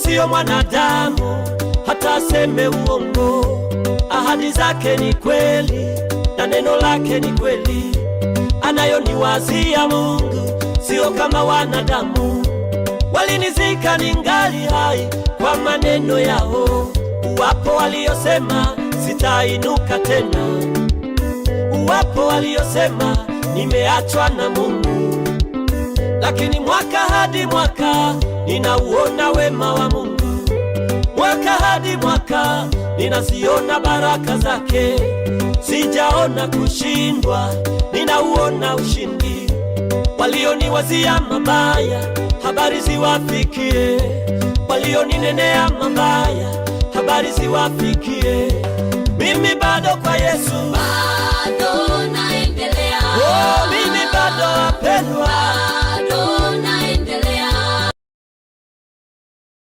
sio mwanadamu hata aseme uongo. Ahadi zake ni kweli na neno lake ni kweli. Anayoniwazia Mungu sio kama wanadamu. Walinizika ningali hai kwa maneno yao. Wapo waliosema sitainuka tena. Wapo waliosema nimeachwa na Mungu. Lakini mwaka hadi mwaka ninauona wema wa Mungu. Mwaka hadi mwaka ninaziona baraka zake. Sijaona kushindwa, ninauona ushindi. Walioniwazia mabaya, habari ziwafikie. Walioninenea mabaya, habari ziwafikie. Mimi bado kwa Yesu, bado naendelea. Oh, mimi bado wapendwa.